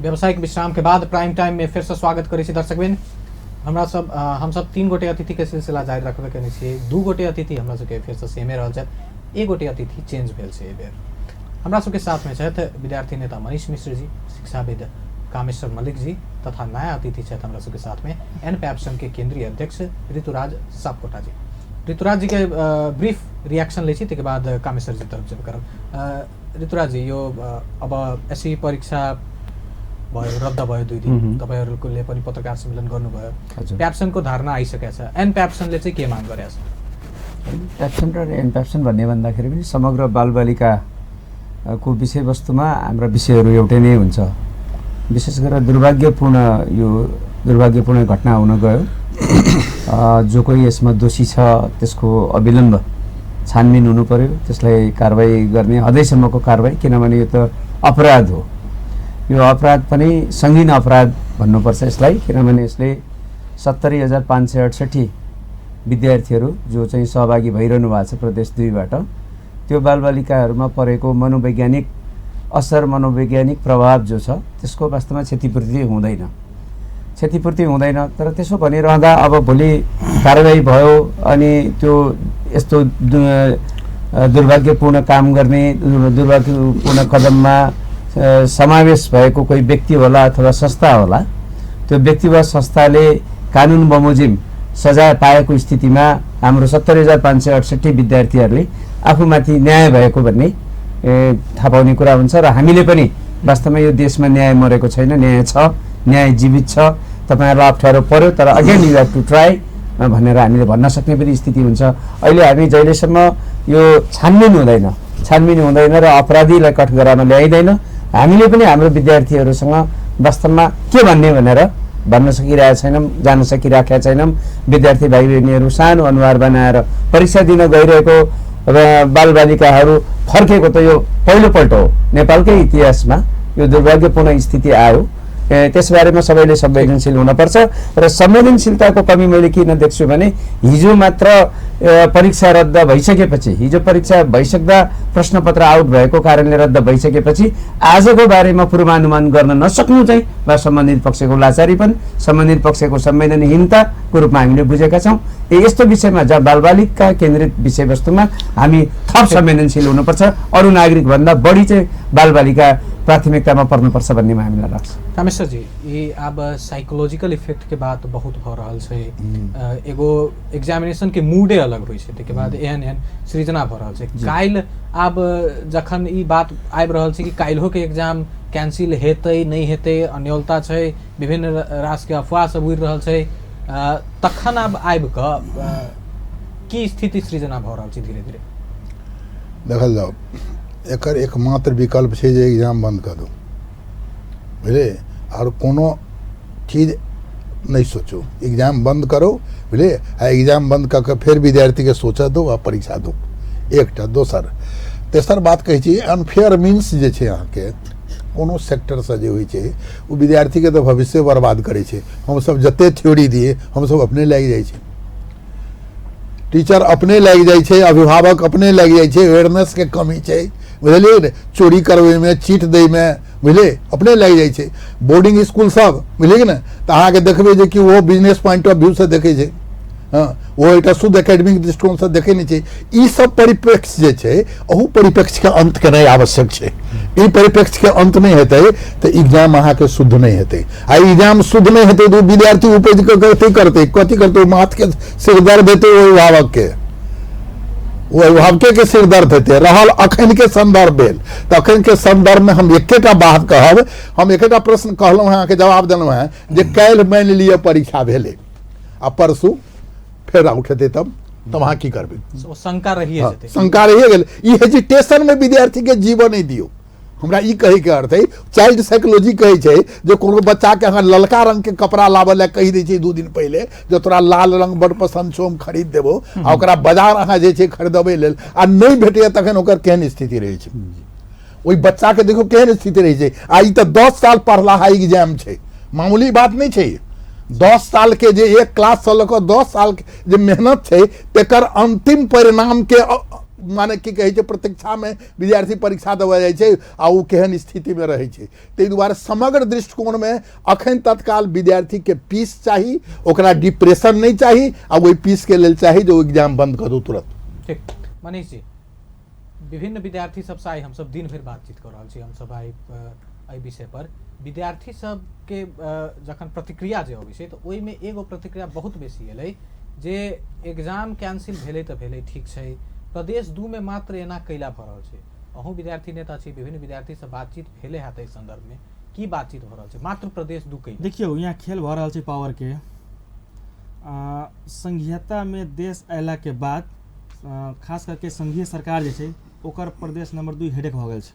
व्यावसायिक विश्राम के बाद प्राइम टाइम में फिर से स्वागत करै छी दर्शकबिन। हम सब 3 गोटे अतिथि के सिलसिला जारी रखबे केने छी। 2 गोटे अतिथि हमरा सबके फिर से सेमे रहल छथि, 1 गोटे अतिथि चेंज भेल छै एहि बेर। हमरा सबके साथ में छथि विद्यार्थी नेता मनीष मिश्र जी, शिक्षाविद कामेश्वर मलिक जी तथा नया अतिथि छथि हमरा सबके साथ में एनपैप्सन के केंद्रीय अध्यक्ष ऋतुराज सापकोटा जी। ऋतुराज जी के ब्रीफ रिएक्शन लै छी, त्यसके बाद कामेश्वर जी तरफ जब करब। ऋतुराज जी, यो अब एसई परीक्षा भयो, रद्द भयो 2 दिन, तपाईहरुले पनि पत्रकार सम्मेलन गर्नुभयो। प्याप्सनको धारणा आइसकेको छ, एनप्याप्सनले चाहिँ के माग गरेछ? प्याप्सन र एनप्याप्सन भन्ने भन्दाखेरि पनि समग्र बालबालिका को विषयवस्तुमा हाम्रा विषयहरू एउटै नै हुन्छ। विशेष गरेर दुर्भाग्यपूर्ण घटना हुन गयो। जो कोही यसमा दोषी छ त्यसको अविलम्ब छानबिन हुनु पर्यो, त्यसलाई कारबाही गर्ने हदैसम्मको कारबाही, किनभने यो त अपराध हो। यो अपराध पनि सङ्गीन अपराध भन्नुपर्छ यसलाई, किनभने यसले 70,568 विद्यार्थीहरू जो चाहिँ सहभागी भइरहनु भएको छ प्रदेश 2 बाट, त्यो बालबालिकाहरूमा परेको मनोवैज्ञानिक असर, मनोवैज्ञानिक प्रभाव जो छ त्यसको वास्तवमा क्षतिपूर्ति हुँदैन। तर त्यसो भनिरहँदा अब भोलि कारबाही भयो अनि त्यो यस्तो दुर्भाग्यपूर्ण काम गर्ने, दुर्भाग्यपूर्ण कदममा समावेश भएको कोही व्यक्ति होला अथवा संस्था होला, त्यो व्यक्ति वा संस्थाले कानुन बमोजिम सजाय पाएको स्थितिमा हाम्रो 70,568 विद्यार्थीहरूले आफूमाथि न्याय भएको भन्ने थाहा पाउने कुरा हुन्छ। र हामीले पनि वास्तवमा यो देशमा न्याय मरेको छैन, न्याय छ, न्याय जीवित छ। तपाईहरुलाई अप्ठ्यारो पर्यो तर again you have to try भनेर हामीले भन्न सक्ने पनि स्थिति हुन्छ। अहिले हामी जहिलेसम्म यो छानबिन हुँदैन र अपराधीलाई कठघरामा ल्याइदैन, हामीले पनि हाम्रो विद्यार्थीहरूसँग वास्तवमा के भन्ने भनेर भन्न सकिरहेका छैनौँ, जान सकिरहेका छैनौँ। विद्यार्थी भाइ बहिनीहरू सानो अनुहार बनाएर परीक्षा दिन गइरहेको बालबालिकाहरू फर्केको त यो पहिलोपल्ट हो नेपालकै इतिहासमा। यो दुर्भाग्यपूर्ण स्थिति आयो, त्यसबारेमा सबैले संवेदनशील हुनुपर्छ। र संवेदनशीलताको कमी मैले किन देख्छु भने हिजो मात्र परीक्षा रद्द भइसकेपछि, हिजो परीक्षा भइसक्दा प्रश्नपत्र आउट भएको कारणले रद्द भइसकेपछि आजको बारेमा पूर्वानुमान गर्न नसक्नु चाहिँ वा सम्बन्धित पक्षको लाचारीपन, सम्बन्धित पक्षको संवेदनहीनताको रूपमा हामीले बुझेका छौँ। यस्तो विषयमा जहाँ बालबालिका केन्द्रित विषयवस्तुमा हामी थप संवेदनशील हुनुपर्छ। अरू नागरिकभन्दा बढी चाहिँ बालबालिका प्राथमिकतामा पर्नुपर्छ भन्नेमा हामीलाई लाग्छ। कामेश्वर जी, ये अब साइकोलॉजिकल इफेक्ट के बात बहुत भ रहल छै। एगो एग्जामिनेशन के मूडे अलग होइ छै, त्यसके बाद एहन सृजना भ रहल छै। काल्हि आब जखन ई बात आबि रहल छै कि काल्हिओ के एग्जाम कैंसिल हेतै नहीं हेतै, अन्योलता छै, विभिन्न रास के अफवाह सब उड़ि रहल छै, तखन आब आबि कऽ की स्थिति सृजना भ रहल छै धीरे धीरे? देखल जाओ, एकर एकमात्र विकल्प छै जे एग्जाम बंद कर दो, बुझलिए, और कोनो चीज नहीं सोचो, एग्जाम बंद करो, बुझलिए, एग्जाम बंद करके फिर विद्यार्थी के सोचा दो आ परीक्षा दो। एकटा दोसर तेसर बात कहै छी, अनफेयर मीन्स जे छै अहाँके कोनो सेक्टर से जे होइ छै ओ विद्यार्थी के तो भविष्य बर्बाद करे छै। हम सब जते थ्योरी दिए हम सब अपने लागि जाइ छै, टीचर अपने लागि जाइ छै, अभिभावक अपने लागि जाइ छै, अवेयरनेस के कमी छै, बुझलिए ने, चोरी करबे में, चीट दे में, बुझलिए, अपने लागि जाइ छै। बोर्डिंग स्कूल सब, बुझलिए ने, तो अहाँके देखबै जे कि वो बिजनेस पॉइंट ऑफ व्यू से देखे छै, हाँ, वो एक शुद्ध एकेडमिक दृष्टिकोण से देखे नहीं छै। ई सब परिप्रेक्ष्य जे छै, अहू परिप्रेक्ष्य के अंत के नहीं आवश्यक छै। ई परिप्रेक्ष्य के अंत नहीं हेतै तो एग्जाम अहाँके शुद्ध नहीं हेतै। आ एग्जाम शुद्ध नहीं हेतै तो विद्यार्थी उपज कथी करतै, माथ के सिर दर्द हेतै अभिभावक के, वो अभिभावके के सिर दर्द हेतै। रहल अखन के संदर्भ भेल तो अखन के संदर्भ में हम एकेटा बात कहब, हम एकेटा प्रश्न कहलहुँ हैं, जवाब देलहुँ हैं जे काल्हि मानि लिअ परीक्षा भेलै आ परसू फिर आउट हेतै तब अहाँ की करबै? शंका रहिए जेतै, शंका रहिए गेल। ई हेजिटेशन में विद्यार्थी के जीवन नहीं दियो। हमरा ई कहे के अर्थ है, चाइल्ड साइकोलॉजी कहे छै जो कोनो बच्चा के अहाँ ललका रंग के कपड़ा लाबे ला कहि दै छै 2 दिन पहले, जो तोरा लाल रंग बड़ पसंद छौ हम खरीद देबो, आ ओकरा बाजार अहाँ जे छै खरीदबे लेल आ नहीं भेटैया तखन ओकर केहन स्थिति रहै छै? ओई बच्चा के देखो केहन स्थिति रहै छै। आ ई त 10 साल पढ़ला है एग्जाम छै, मामूली बात नहीं छै। 10 साल के जे एक क्लास से लऽ कऽ 10 साल के जे मेहनत छै तेकर अंतिम परिणाम के माने की कहै छै प्रतीक्षा में विद्यार्थी परीक्षा देबऽ जाइ छै आ उ केहन स्थिति में रहै छै। ताहि दुआरे समग्र दृष्टिकोण में अखन तत्काल विद्यार्थी के पीस चाही, ओकरा डिप्रेशन नहीं चाही आ ओहि पीस के लेल चाही जो एग्जाम बंद कर दू तुरंत। ठीक मनीष जी, विभिन्न विद्यार्थी सबसे आइ हमसब दिन भरि बातचीत कर रहल छी, हमसब आइ एहि विषय पर विद्यार्थी सबके जखन प्रतिक्रिया जे अबै छै तऽ ओहिमे एगो प्रतिक्रिया बहुत बेसी एलै जे एग्जाम कैंसिल भेलै तऽ भेलै ठीक छै, प्रदेश 2 में मात्र एना कैला भऽ रहल छै। अहूँ विद्यार्थी नेता छी, विभिन्न विद्यार्थी से बातचीत भेले हैत एहि संदर्भ में, की बातचीत भऽ रहल छै मात्र प्रदेश 2 कैला? देखियौ यहाँ खेल भऽ रहल छै पावर के। संघीयता में देश अयला के बाद खास करके संघीय सरकार जे छै ओकर प्रदेश नंबर 2 हेडेक भऽ गेल छै।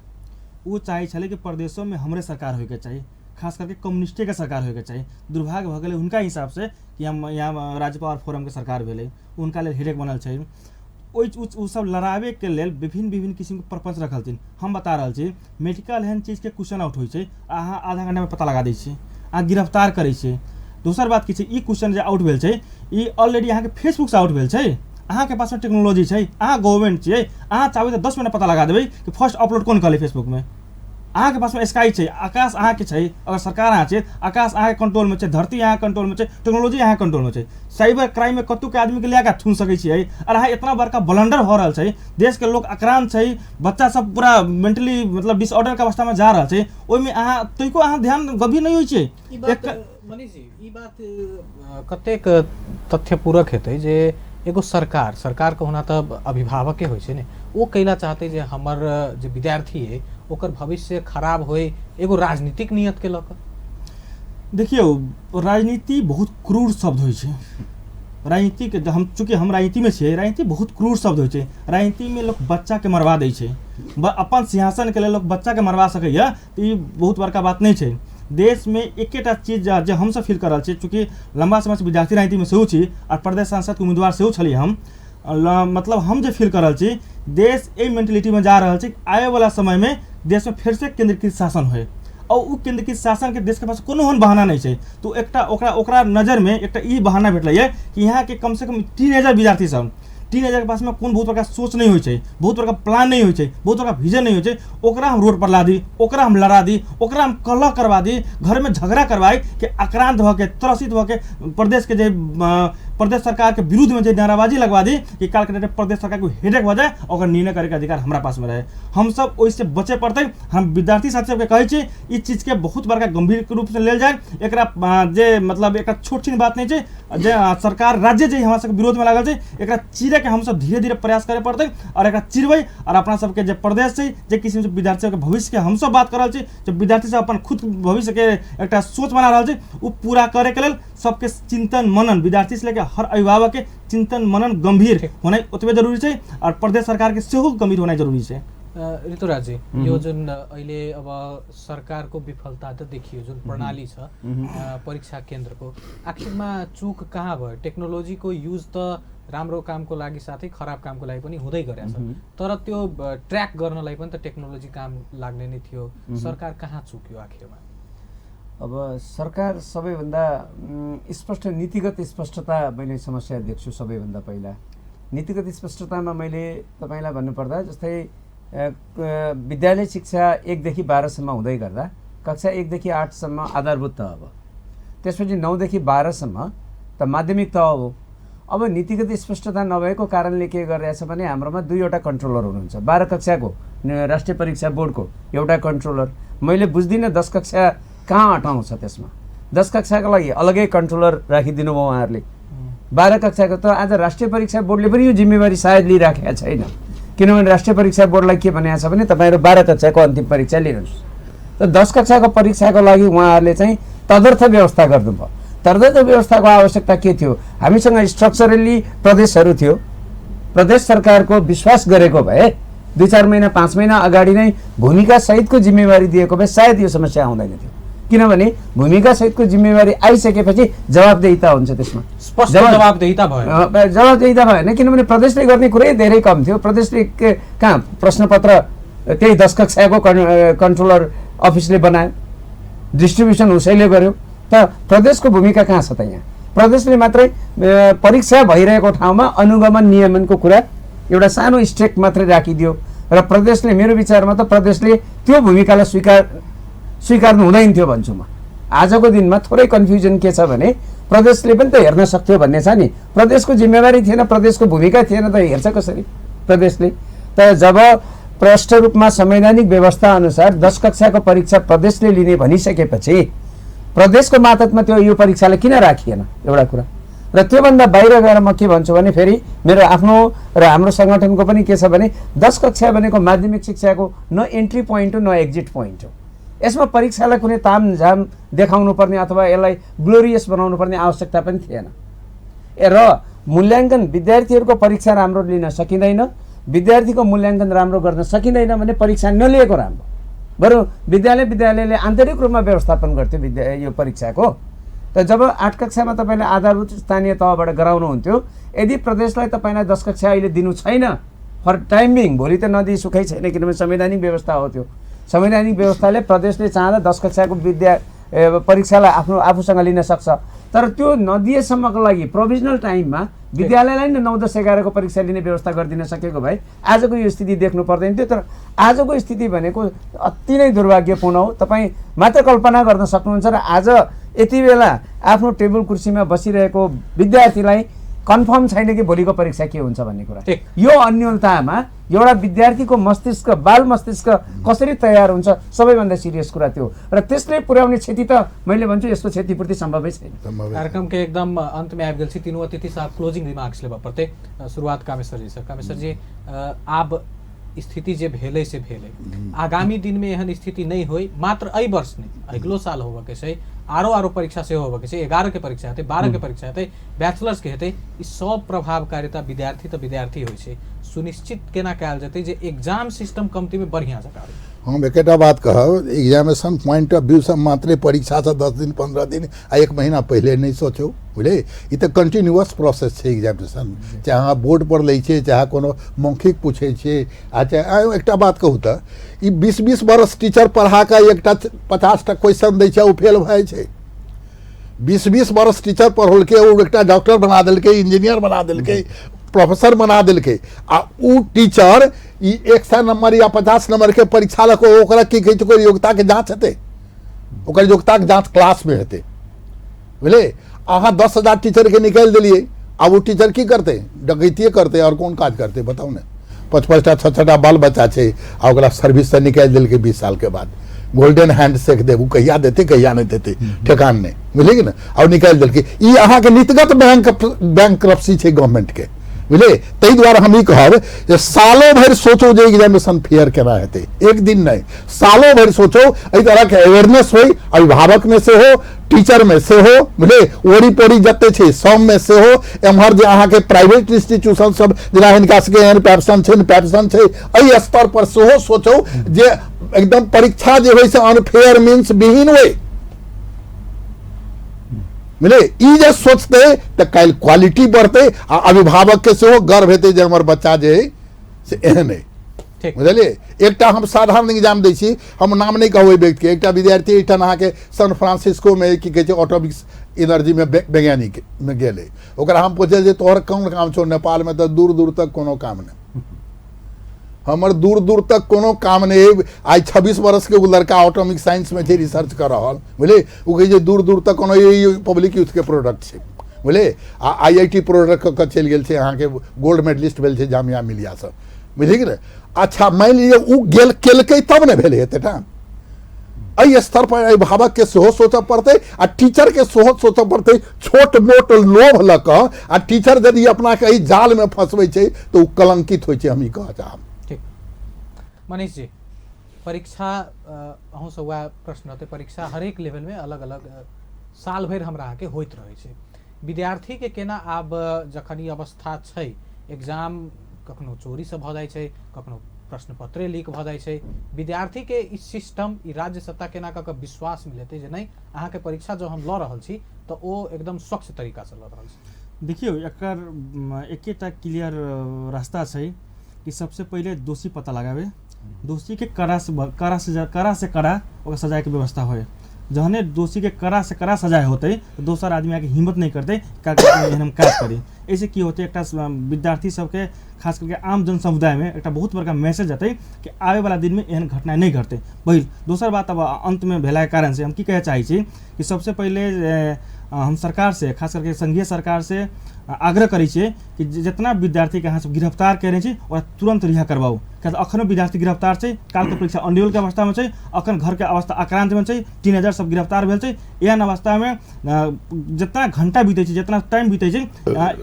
वो चाहे छले कि प्रदेशों में हमरे सरकार होके चाहिए, खास करके कम्युनिस्टे के सरकार होके चाहिए। दुर्भाग्य भऽ गेलै उनका हिसाब से कि हम यहाँ राज्य पावर फोरम के सरकार भेलै, उनका लेल हेडेक बनल छै। ओ सब लड़ावे के लेल विभिन्न किस्म के प्रपंच रखलथिन। हम बता रहल छी मेडिकल एहन चीज के क्वेश्चन आउट होइ छै, अहाँ आधा घंटा में पता लगा दै छियै, अहाँ गिरफ्तार करै छियै। दोसर बात की छै, ई क्वेश्चन जे आउट भेल छै ई ऑलरेडी अहाँ के फेसबुक से आउट भेल छै। अहाँ के पास में टेक्नोलॉजी छै, अहाँ गवर्नमेंट छियै, अहाँ चाहबै तऽ 10 मिनट पता लगा देबै कि फर्स्ट अपलोड कोन कले फेसबुक में। अहाँ के पास में स्काई छै, आकाश अहाँ के छै, अगर सरकार अहाँ छै, आकाश अहाँ के कंट्रोल में छै, धरती अहाँ कंट्रोल में छै, टेक्नोलॉजी अहाँ कंट्रोल में छै। साइबर क्राइम में कतौ के आदमी के लिया छून सकै छियै। और अहाँ इतना बड़का ब्लंडर हो रहल छै, देश के लोग आक्रांत छै, बच्चा सब पूरा मेंटली मतलब डिसऑर्डर के अवस्था में जा रहल छै, ओइमे अहाँ तइको अहाँ ध्यान गंभीर नहीं होइ छै। मनीष जी, ई बात कतेक तथ्यपूरक हेतै जे एगो सरकार के होना तऽ अभिभावके होइ छै ने, वो कैला चाहते जे हमर जे विद्यार्थी है ओकर भविष्य खराब होए एगो राजनीतिक नियत के लक। देखियौ राजनीति बहुत क्रूर शब्द होइ छै। राजनीति के हम चूँकि हम राजनीति में छियै, राजनीति बहुत क्रूर शब्द होइ छै। राजनीति में लोग बच्चा के मरवा दै छै, अपन सिंहासन के लेल लोग बच्चा के मरवा सकैया, तो ई बहुत बड़का बात नहीं छै। देश में एकेटा चीज जे हम सब फील कर रहल छी, चूँकि लंबा समय से विद्यार्थी राजनीति में सेहो छी और प्रदेश सांसद के उम्मीदवार सेहो छली हम, मतलब हम जे फील कर रहल छी देश ए मेंटेलिटी में जा रहल छै आए वाला समय में देश में फिर से केंद्रीकृत शासन होए और उ केंद्रीकृत शासन के देश के पास कोनो हन बहाना नहीं छै। तो एकटा ओकरा नजर में एकटा ई बहाना भेटलै कि यहाँ के कम से कम 3000 विद्यार्थी सब, 3000 के पास में कोन बहुत बड़का सोच नहीं होइ छै, बहुत बड़का प्लान नहीं होइ छै, बहुत बड़का विजन नहीं होइ छै, ओकरा हम रोड पर ला दी, ओकरा हम लड़ा दी, ओकरा हम कलह करवा दी, घर में झगड़ा करवाई कि आक्रांत भ के त्रसित भ के प्रदेश के जे प्रदेश सरकार के विरुद्ध में जो नाराबाजी लगवा दी कि काल के प्रदेश सरकार को हेडेक हो जाए और निर्णय करे के अधिकार हमारा पास में रहे। हम सब ओइसे बचे पड़ते। हम विद्यार्थी साथी सबके कहै छी ई चीज के बहुत बड़का गंभीर रूप से लेल जाए। एकरा जे मतलब एक छोट छीन बात नहीं छै, जे सरकार राज्य जे हमरा सबके विरोध में लागल छै एकरा चीरे के हम सब धीरे धीरे प्रयास करे पड़ते और एकरा चिरबै और अपना सबके जे प्रदेश छै जे किस्म से विद्यार्थी सबके भविष्य के हम सब बात कर रहल छी, जो विद्यार्थी सब अपन खुद भविष्य के एक सोच बना रहल छै उ पूरा करे के लेल सबके चिंतन मनन, विद्यार्थी से लेके हर अभिभावक के चिंतन मनन गंभीर होना ओतबे जरूरी छै और प्रदेश सरकार के सेहो गंभीर होना जरूरी छै। ऋतुराज जी, यो जुन अहिले अब सरकार को विफलता त देखियो, जुन प्रणाली छ परीक्षा केन्द्र को आखिरमा चूक कहाँ भयो? टेक्नोलोजी को यूज त राम्रो काम को लागि साथै खराब काम को लागि पनि हुँदै गरेछ, तर त्यो ट्र्याक गर्नलाई पनि त टेक्नोलोजी काम लाग्ने नै थियो। सरकार कहाँ चुक्यो आखिरमा? अब सरकार सबैभन्दा स्पष्ट नीतिगत स्पष्टता मैले समस्या देख्छु। सबैभन्दा पहिला नीतिगत स्पष्टतामा मैले तपाईलाई भन्नुपर्दा जस्तै विद्यालय शिक्षा 1 देखि 12 सम्म हुँदै गर्दा कक्षा 1 देखि 8 सम्म आधारभूत तह हो, त्यसपछि 9 देखि 12 सम्म त माध्यमिक तह हो। अब नीतिगत स्पष्टता नभएको कारणले के गरिरहेछ भने हाम्रोमा 2वटा कन्ट्रोलर हुनुहुन्छ। 12 कक्षाको राष्ट्रिय परीक्षा बोर्डको एउटा कन्ट्रोलर, मैले बुझ्दिनँ 10 कक्षा कहाँ अटाउँछ, त्यसमा 10 कक्षाको लागि अलगै कन्ट्रोलर राखिदिनु भयो उहाँहरूले। 12 कक्षाको त आज राष्ट्रिय परीक्षा बोर्डले पनि यो जिम्मेवारी सायद लिइराखेका छैन, किनभने राष्ट्रिय परीक्षा बोर्डलाई के भनेको छ भने तपाईहरु 12 कक्षाको अन्तिम परीक्षा लिनुहोस्। त 10 कक्षाको परीक्षाको लागि उहाँहरूले चाहिँ तदर्थ व्यवस्था गर्नुभयो। तदर्थ व्यवस्थाको आवश्यकता के थियो? हामीसँग स्ट्रक्चरली प्रदेशहरू थियो, प्रदेश सरकारको विश्वास गरेको भए 2-4 महिना 5 महिना अगाडि नै भूमिका सहितको जिम्मेवारी दिएको भए सायद यो समस्या आउँदैन थियो, किनभने भूमिका सहितको जिम्मेवारी आइसकेपछि जवाबदेहिता हुन्छ, त्यसमा स्पष्ट जवाबदेहिता भयो। जवाबदेहिता भएन, किनभने प्रदेशले गर्ने कुरै धेरै कम थियो। प्रदेशले कहाँ प्रश्नपत्र त्यही 10 कक्षाको कन्ट्रोलर अफिसले बनायो, डिस्ट्रिब्युसन उसैले गर्यो, त प्रदेशको भूमिका कहाँ छ त? यहाँ प्रदेशले मात्रै परीक्षा भइरहेको ठाउँमा अनुगमन नियमनको कुरा एउटा सानो स्टेक मात्रै राखिदियो र प्रदेशले, मेरो विचारमा त प्रदेशले त्यो भूमिकालाई स्वीकार्नु हुँदैन थियो भन्छु म। आजको दिनमा थोरै कन्फ्युजन के छ भने प्रदेशले पनि त हेर्न सक्थ्यो भन्ने छ नि। प्रदेशको जिम्मेवारी थिएन, प्रदेशको भूमिका थिएन त हेर्छ कसरी प्रदेशले? तर जब प्रष्ट रूपमा संवैधानिक व्यवस्था अनुसार 10 कक्षाको परीक्षा प्रदेशले लिने भनिसकेपछि प्रदेशको मातहतमा त्यो यो परीक्षालाई किन राखिएन एउटा कुरा। र त्योभन्दा बाहिर गएर म के भन्छु भने फेरि मेरो आफ्नो र हाम्रो सङ्गठनको पनि के छ भने 10 कक्षा भनेको माध्यमिक शिक्षाको न एन्ट्री पोइन्ट हो न एक्जिट पोइन्ट हो। यसमा परीक्षालाई कुनै तामझाम देखाउनु पर्ने अथवा यसलाई ग्लोरियस बनाउनु पर्ने आवश्यकता पनि थिएन। र मूल्याङ्कन विद्यार्थीहरूको परीक्षा राम्रो लिन सकिँदैन, विद्यार्थीको मूल्याङ्कन राम्रो गर्न सकिँदैन भने परीक्षा नलिएको राम्रो। बरु विद्यालयले आन्तरिक रूपमा व्यवस्थापन गर्थ्यो यो परीक्षाको। त जब 8 कक्षामा तपाईँले आधारभूत स्थानीय तहबाट गराउनुहुन्थ्यो, यदि प्रदेशलाई तपाईँलाई 10 कक्षा अहिले दिनु छैन फर टाइम बिङ, भोलि त नदिई सुखै छैन किनभने संवैधानिक व्यवस्था हो त्यो। संवैधानिक व्यवस्थाले प्रदेशले चाहँदा 10 कक्षाको परीक्षालाई आफूसँग लिन सक्छ। तर त्यो नदिएसम्मको लागि प्रोभिजनल टाइममा विद्यालयलाई नै 9, 10, 11 को परीक्षा लिने व्यवस्था गरिदिन सकेको भए आजको यो स्थिति देख्नु पर्दैन थियो। तर आजको स्थिति भनेको अति नै दुर्भाग्यपूर्ण हो। तपाईँ मात्र कल्पना गर्न सक्नुहुन्छ र आज यति बेला आफ्नो टेबल कुर्सीमा बसिरहेको विद्यार्थीलाई कन्फर्म छैन कि भोलिको परीक्षा के हुन्छ भन्ने कुरा। यो अन्योलतामा एउटा विद्यार्थीको मस्तिष्क, बाल मस्तिष्क कसरी तयार हुन्छ सबैभन्दा सिरियस कुरा त्यो। र त्यसले पुर्याउने क्षति त मैले भन्छु यसको क्षतिपूर्ति सम्भवै छैन। कार्यक्रम के एकदम अंत में आबि गेल छी। तीनों अतिथि साहब क्लोजिंग रिमार्क्स लेबा पड़ते। शुरुआत कामेश्वर जी से। कामेश्वर जी, आब स्थिति जे भेलै से भेलै, आगामी दिन में एहन स्थिति नहीं होई, मात्र एहि वर्ष नहीं अगिलो साल होबे के छै, आरो परीक्षा से होबे के छै, 11 के परीक्षा हेतै, 12 के परीक्षा हेतै, बैचलर्स के हेतै। ई सब प्रभावकारिता विद्यार्थी त विद्यार्थी होइ छै, सुनिश्चित केना कयल जेतै जे एग्जाम सिस्टम कमती में बढ़िया जकाँ। हम एकेटा बात कहब, एग्जामिनेशन पॉइंट ऑफ व्यू से मात्र परीक्षा से 10 दिन 15 दिन 1 महीना पहले नहीं सोचो बुझे। ये तो कंटिन्यूअस प्रोसेस है एग्जामिनेशन, चाहे अहाँ बोर्ड पर लै छे, चाहे कोनो मौखिक पूछे छे। अच्छा एकटा बात कहू तो 20-20 बरस टीचर पढ़ा के एकटा 50टा क्वेश्चन दै छे ओ फेल भए छे। 20-20 बरस टीचर पढ़लके ओ एकटा डॉक्टर बना देलके, इंजीनियर बना देलके, प्रोफेसर बना देलके। आ उ टीचर 100 नंबर या 50 नंबर के परीक्षा लको ओकरा की कहै छै ओकर योग्यता के जांच हेतै, ओकर योग्यता के जांच क्लास में हेतै बुझले। अहाँ 10,000 टीचर के निकाल दिलिए, अब वो टीचर की करते? डकैतिये करते और कौन काज करते बताओ ने। 5-5टा 6-6टा बाल बच्चा छै आ ओकरा सर्विस से निकाल दिलके 20 साल के बाद। गोल्डन हैंड सेक दे, वो कहिया देते कहिया नहीं देते ठेकान नहीं बुझलिए ना। और निकाल दिलके। ई अहाँ के नीतिगत बैंकरप्सी छै गवर्नमेंट के बुझले। ताहि दुआरे हम ई कहब जे सालों भरि सोचो जे एग्जामिनेशन फेयर केना हेतै, एक दिन नहीं सालों भरि सोचो। एहि तरह के अवेयरनेस होई, अभिभावक में से हो, टीचर में से हो बुझले, ओरी पोरी जते छै सब में से हो। एम्हर जे अहाँ के प्राइवेट इंस्टीट्यूशन सब जेना हिनका सबके एहन पैप्सन छै एहि स्तर पर सेहो सोचो जे एकदम परीक्षा जे होइ से अनफेयर मीन्स विहीन होइ मिले। ई जे सोचते तो कल क्वालिटी बढ़ते आ अभिभावक के सेहो गर्व हेतै जे हमर बच्चा जे है से एहन है बुझलिए। एकटा हम साधारण एग्जाम दै छी, हम नाम नहीं कहबै व्यक्ति के। एकटा विद्यार्थी एहिठाम अहाँ के सान फ्रांसिस्को में की कहै छै ऑटोमिक्स एनर्जी में वैज्ञानिक में गेलै। ओकरा हम पूछे जे तोहर कोन काम छौ? नेपाल में तो दूर दूर तक कोनो काम नहीं, हमर दूर दूर तक कोनो काम नहीं। आज 26 बरस के लड़का ऑटोमिक साइंस में छै, रिसर्च कर रहा बुझले। वो कहे दूर दूर तक कोनो पब्लिक यूथ के प्रोडक्ट छै बुझले। IIT प्रोडक्ट के चल गेल छै, अहाँ के गोल्ड मेडलिस्ट भेल छै जामिया मिलिया सब बुझलिए कि ने। अच्छा मान लीजिए उ गेल केलकै तब ने भेल हेतै टा। एहि स्तर पर अभिभावक के सेहो सोचऽ पड़तै आ टीचर के सेहो सोचऽ पड़तै। छोट मोट लोभ लऽ कऽ आ टीचर यदि अपना के एहि जाल में फंसबै छै तो उ कलंकित होइ छै। हम ई कहऽ चाहब। मनीष जी, परीक्षा अहूँ से वह प्रश्न होते। परीक्षा हरेक लेवल में अलग अलग साल भर हमरा के होइत रहे छै। विद्यार्थी के केना आब जखन ई अवस्था छै, एग्जाम कखनो चोरी से भ जाइ छै, कखनो प्रश्न पत्रे लीक भ जाइ छै, विद्यार्थी के ई सिस्टम ई राज्य सत्ता केना क विश्वास मिलते जे नहीं अहाँ के परीक्षा जो हम ल रहल छी तो ओ एकदम स्वच्छ तरीका से ल रहल छी? देखियो एकर एकेटा क्लियर रास्ता छै कि सबसे पहले दोषी पता लगावे, दोषी के कड़ा से कड़ा ओकर सजाए के व्यवस्था होए। जहने दोषी के कड़ा से कड़ा सजाए होते तो दोसर आदमी आके हिम्मत नहीं करते का हम काज करी। ऐसे की होते एक विद्यार्थी सबके खास करके आम जन समुदाय में एक बहुत बड़का मैसेज जतै कि आवे वाला दिन में एहन घटना नहीं घटते। पहिल दोसर बात अब अंत में भेला के कारण से हम की कहे चाहे छी कि सबसे पहले हम सरकार से खास करके संघीय सरकार से आग्रह करै छियै कि जितना विद्यार्थी के अहाँ सब गिरफ्तार कयने छी ओकरा तुरंत रिहा करबाऊ। किया अखनो विद्यार्थी गिरफ्तार छै, कालके परीक्षा अन्डियल के अवस्था में छै, अखन घर के अवस्था आक्रांत में छै, टीनेजर सब गिरफ्तार भेल छै। एहन अवस्था में जितना घंटा बीते छै, जितना टाइम बीते छै,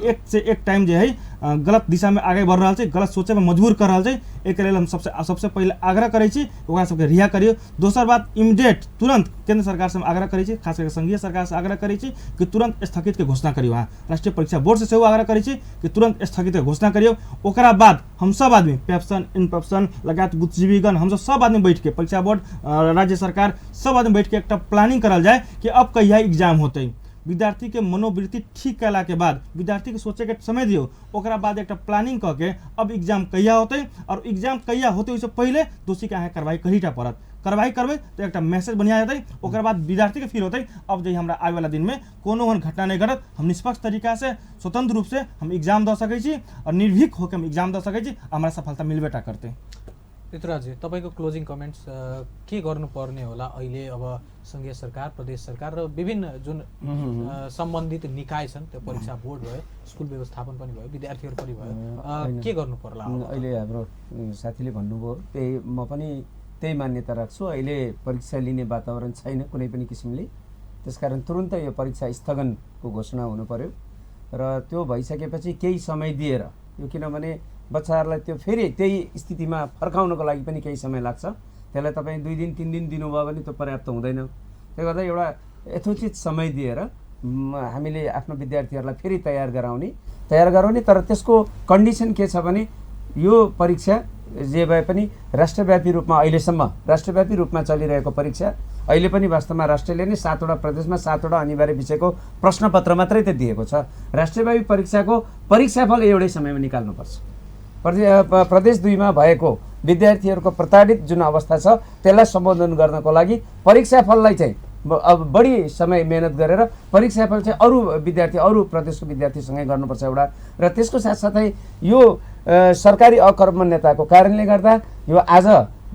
एक से एक टाइम जे है गलत दिशा में आगे बढ़ रहा है, गलत सोचे में मजबूर कर रहा है। एक लेल हम सबसे पहले आग्रह करै छी ओकरा सबके रिहा करियो। दोसर बात इमीडिएट तुरंत केंद्र सरकार से हम आग्रह करै छी, खास करके संघीय सरकार से आग्रह करै छी कि तुरंत स्थगित के घोषणा करियो। राष्ट्रीय परीक्षा बोर्ड से सेहो आग्रह करै छी कि तुरंत स्थगित के घोषणा करियो। ओकरा बाद हम सब आदमी पेप्सन इनपेप्सन लगात बुद्धिजीवीगण हम सब आदमी बैठ के परीक्षा बोर्ड राज्य सरकार सब आदमी बैठ के एक प्लानिंग करल जाए कि अब कहिया एग्जाम होते। विद्यार्थी के मनोवृत्ति ठीक कैला के बाद विद्यार्थी के सोचे के समय दियो, ओकरा बाद एक प्लानिंग करके अब एग्जाम कहिया होते और एग्जाम कहिया होते उससे पहले दोषी के अहाँ कार्रवाई करीटा पड़त। कार्रवाई करबै तो एक मैसेज बढ़िया जाते। ओकरा बाद विद्यार्थी के फील होते अब जो हमरा आवे वाला दिन में कोनो एहन घटना नहीं घटत, हम निष्पक्ष तरीका से स्वतंत्र रूप से हम एग्जाम दे सकै छी और निर्भीक होकर हम एग्जाम दे सकै छी, हमरा सफलता मिलबेटा करते। ऋतुराज जी, तपाईँको क्लोजिङ कमेन्ट्स के गर्नुपर्ने होला अहिले अब संघीय सरकार, प्रदेश सरकार र विभिन्न जुन सम्बन्धित निकाय छन्, त्यो परीक्षा बोर्ड भयो, स्कुल व्यवस्थापन पनि भयो, विद्यार्थीहरू पनि भयो, के गर्नु पर्ला? अहिले हाम्रो साथीले भन्नुभयो त्यही म पनि त्यही मान्यता राख्छु। अहिले परीक्षा लिने वातावरण छैन कुनै पनि किसिमले, त्यसकारण तुरुन्तै यो परीक्षा स्थगनको घोषणा हुनु पर्यो र त्यो भइसकेपछि केही समय दिएर यो, किनभने बच्चाहरूलाई त्यो फेरि त्यही स्थितिमा फर्काउनको लागि पनि केही समय लाग्छ। त्यसलाई तपाईँ 2 दिन 3 दिन दिनुभयो भने त्यो पर्याप्त हुँदैन। त्यसले गर्दा एउटा यथोचित समय दिएर हामीले आफ्नो विद्यार्थीहरूलाई फेरि तयार गराउने, तर त्यसको कन्डिसन के छ भने यो परीक्षा जे भए पनि राष्ट्रव्यापी रूपमा अहिलेसम्म राष्ट्रव्यापी रूपमा चलिरहेको परीक्षा अहिले पनि वास्तवमा राष्ट्रले नै 7वटा प्रदेशमा 7वटा अनिवार्य विषयको प्रश्नपत्र मात्रै त दिएको छ। राष्ट्रव्यापी परीक्षाको परीक्षाफल एउटै समयमा निकाल्नुपर्छ। प्रदेश 2 मा भएको विद्यार्थीहरूको प्रताडित जुन अवस्था छ त्यसलाई सम्बोधन गर्नको लागि परीक्षाफललाई चाहिँ अब बढी समय मेहनत गरेर परीक्षाफल चाहिँ अरू प्रदेशको विद्यार्थीसँगै गर्नुपर्छ एउटा। र त्यसको साथसाथै यो सरकारी अकर्मण्यताको कारणले गर्दा यो आज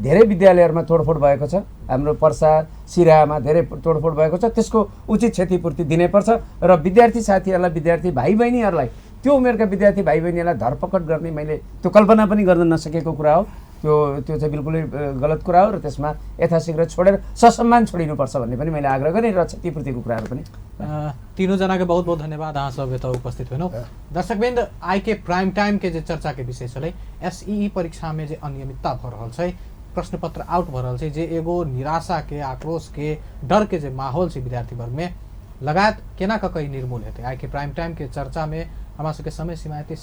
धेरै विद्यालयहरूमा तोडफोड भएको छ। हाम्रो पर्सा सिराहामा धेरै तोडफोड भएको छ, त्यसको उचित क्षतिपूर्ति दिनैपर्छ र विद्यार्थी साथीहरूलाई, विद्यार्थी भाइ बहिनीहरूलाई, त्यो उमेरका विद्यार्थी भाइ बहिनीहरूलाई धरपकड गर्ने मैले त्यो कल्पना पनि गर्न नसकेको कुरा हो। त्यो चाहिँ बिल्कुलै गलत कुरा हो र त्यसमा यथाशीघ्र छोडेर ससम्मान छोडिनुपर्छ भन्ने पनि मैले आग्रह गरेँ र क्षतिपूर्तिको कुराहरू पनि। तीनों जना के बहुत बहुत धन्यवाद, अहाँ सब एतऽ उपस्थित हुनु। दर्शकवृन्द, आई के प्राइम टाइम के जे चर्चा के विषय छलै एसईई परीक्षा में जे अनियमितता भ रहल छै, प्रश्न पत्र आउट भ रहल छै, जे एगो निराशा के, आक्रोश के, डर के जे माहौल छै विद्यार्थी वर्ग में लगायत केना कऽ निर्मूल हेतै। आई के प्राइम टाइम के चर्चा में हमरा सबके समय सीमा एतै।